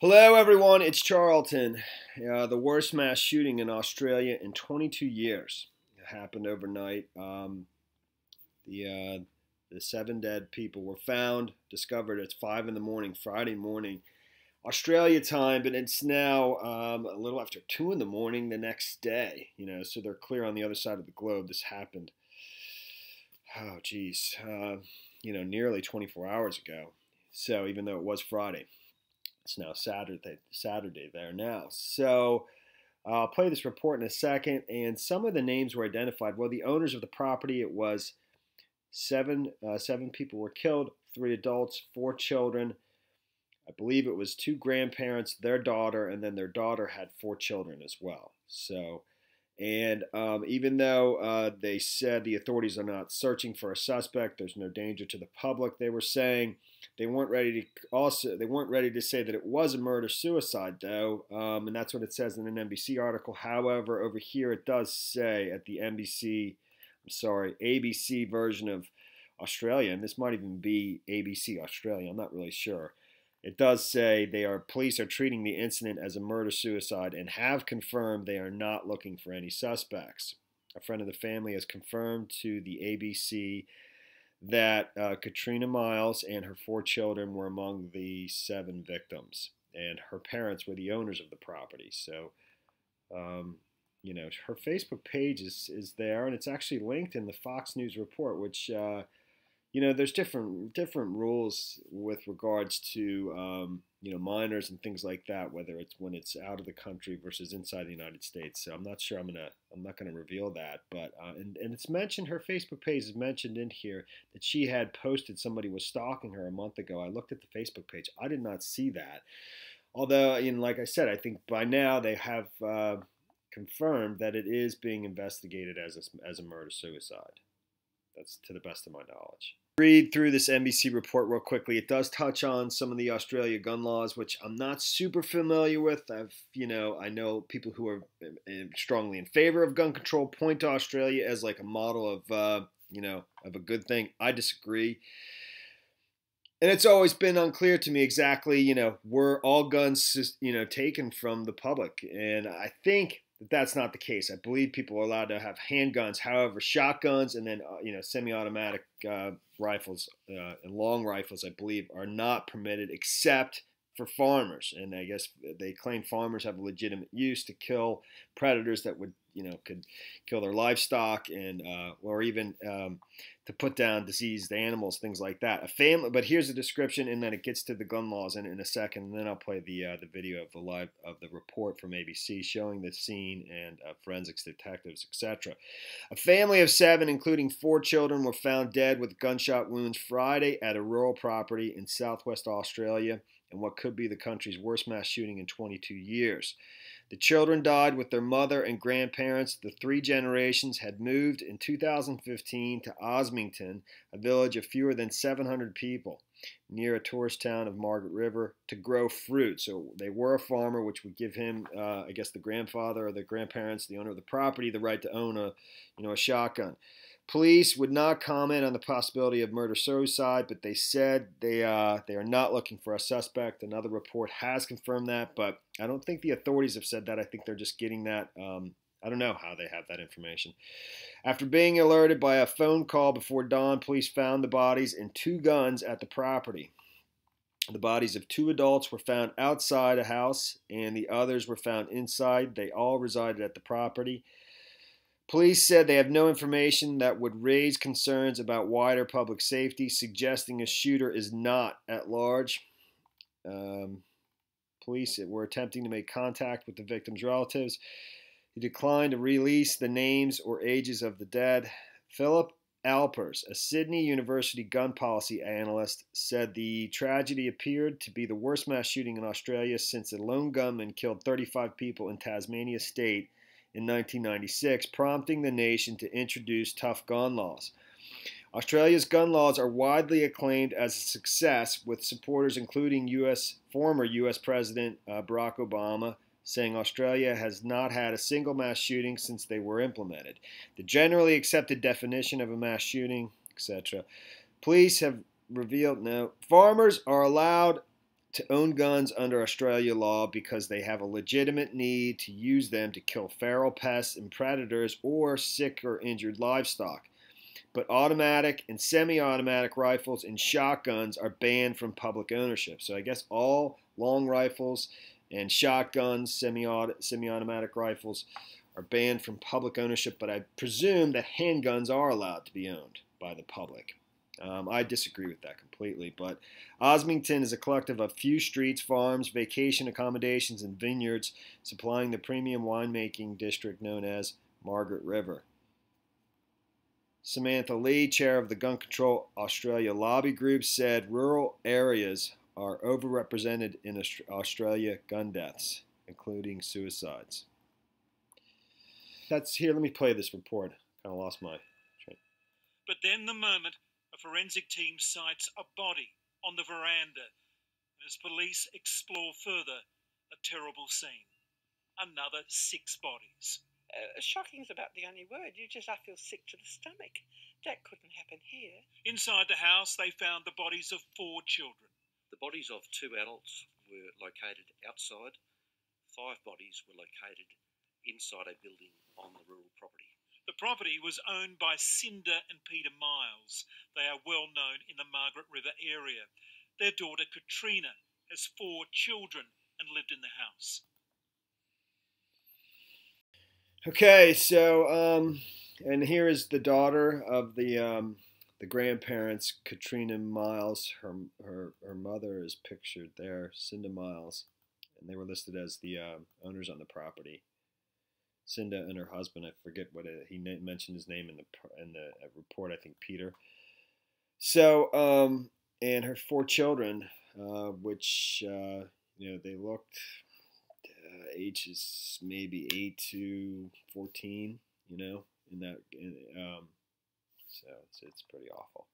Hello, everyone. It's Charlton. The worst mass shooting in Australia in 22 years. It happened overnight. The uh, the seven dead people were discovered at 5 in the morning, Friday morning, Australia time, but it's now a little after 2 in the morning the next day. So they're clear on the other side of the globe. This happened. Oh, geez. Nearly 24 hours ago. So even though it was Friday. It's now Saturday there now. So I'll play this report in a second. And some of the names were identified. Well, the owners of the property, it was seven people were killed, 3 adults, 4 children. I believe it was 2 grandparents, their daughter, and then their daughter had 4 children as well. So, and even though they said the authorities are not searching for a suspect, there's no danger to the public. They were saying they weren't ready to say that it was a murder suicide though, and that's what it says in an NBC article. However, over here it does say at the ABC version of Australia, and this might even be ABC Australia. I'm not really sure. It does say police are treating the incident as a murder-suicide and have confirmed they are not looking for any suspects. A friend of the family has confirmed to the ABC that Katrina Miles and her 4 children were among the 7 victims, and her parents were the owners of the property. So, her Facebook page is there, and it's actually linked in the Fox News report, which there's different rules with regards to minors and things like that, whether it's when it's out of the country versus inside the United States. So I'm not sure. I'm not gonna reveal that, but and it's mentioned, her Facebook page is mentioned in here, that she had posted somebody was stalking her a month ago. I looked at the Facebook page. I did not see that. Although, like I said, I think by now they have confirmed that it is being investigated as a murder suicide. That's to the best of my knowledge. Read through this NBC report real quickly. It does touch on some of the Australia gun laws, which I'm not super familiar with. I know people who are strongly in favor of gun control point to Australia as like a model of, of a good thing. I disagree. And it's always been unclear to me exactly, were all guns, taken from the public? And I think that's not the case. I believe people are allowed to have handguns. However, shotguns and then, semi-automatic rifles and long rifles, I believe, are not permitted except for farmers. And I guess they claim farmers have a legitimate use to kill predators that could kill their livestock and or even to put down diseased animals, things like that. But here's a description, and then it gets to the gun laws in a second, and then I'll play the video of the report from ABC showing the scene and forensics detectives, etc. A family of 7, including 4 children, were found dead with gunshot wounds Friday at a rural property in southwest Australia, in what could be the country's worst mass shooting in 22 years. The children died with their mother and grandparents. The 3 generations had moved in 2015 to Osmington, a village of fewer than 700 people, near a tourist town of Margaret River, to grow fruit. So they were a farmer, which would give him, I guess, the grandfather or the grandparents, the owner of the property, the right to own a shotgun. Police would not comment on the possibility of murder-suicide, but they said they are not looking for a suspect. Another report has confirmed that, but I don't think the authorities have said that. I think they're just getting that. I don't know how they have that information. After being alerted by a phone call before dawn, police found the bodies and 2 guns at the property. The bodies of 2 adults were found outside a house, and the others were found inside. They all resided at the property. Police said they have no information that would raise concerns about wider public safety, suggesting a shooter is not at large. Police were attempting to make contact with the victims' relatives. He declined to release the names or ages of the dead. Philip Alpers, a Sydney University gun policy analyst, said the tragedy appeared to be the worst mass shooting in Australia since a lone gunman killed 35 people in Tasmania State in 1996, prompting the nation to introduce tough gun laws. Australia's gun laws are widely acclaimed as a success, with supporters including former U.S. President Barack Obama saying Australia has not had a single mass shooting since they were implemented. The generally accepted definition of a mass shooting, etc. Police have revealed no. Farmers are allowed to own guns under Australia law because they have a legitimate need to use them to kill feral pests and predators or sick or injured livestock. But automatic and semi-automatic rifles and shotguns are banned from public ownership. So I guess all long rifles and shotguns, semi-automatic rifles, are banned from public ownership, but I presume that handguns are allowed to be owned by the public. I disagree with that completely, but Osmington is a collective of few streets, farms, vacation accommodations, and vineyards supplying the premium winemaking district known as Margaret River. Samantha Lee, chair of the Gun Control Australia lobby group, said rural areas are overrepresented in Australia gun deaths, including suicides. That's here. Let me play this report. Kind of lost my train. But then the moment a forensic team sights a body on the veranda, and as police explore further, a terrible scene. Another 6 bodies. Shocking is about the only word. I feel sick to the stomach. That couldn't happen here. Inside the house, they found the bodies of 4 children. The bodies of 2 adults were located outside. 5 bodies were located inside a building on the rural property. The property was owned by Cinda and Peter Miles. They are well known in the Margaret River area. Their daughter Katrina has 4 children and lived in the house. Okay, so and here is the daughter of the grandparents, Katrina Miles. Her mother is pictured there, Cinda Miles, and they were listed as the owners on the property. Cinda and her husband, I forget what he mentioned his name in the report. I think Peter. So and her 4 children, which they looked ages maybe 8 to 14. So it's pretty awful.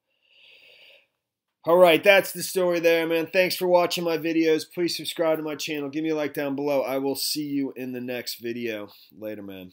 All right, that's the story there, man. Thanks for watching my videos. Please subscribe to my channel. Give me a like down below. I will see you in the next video. Later, man.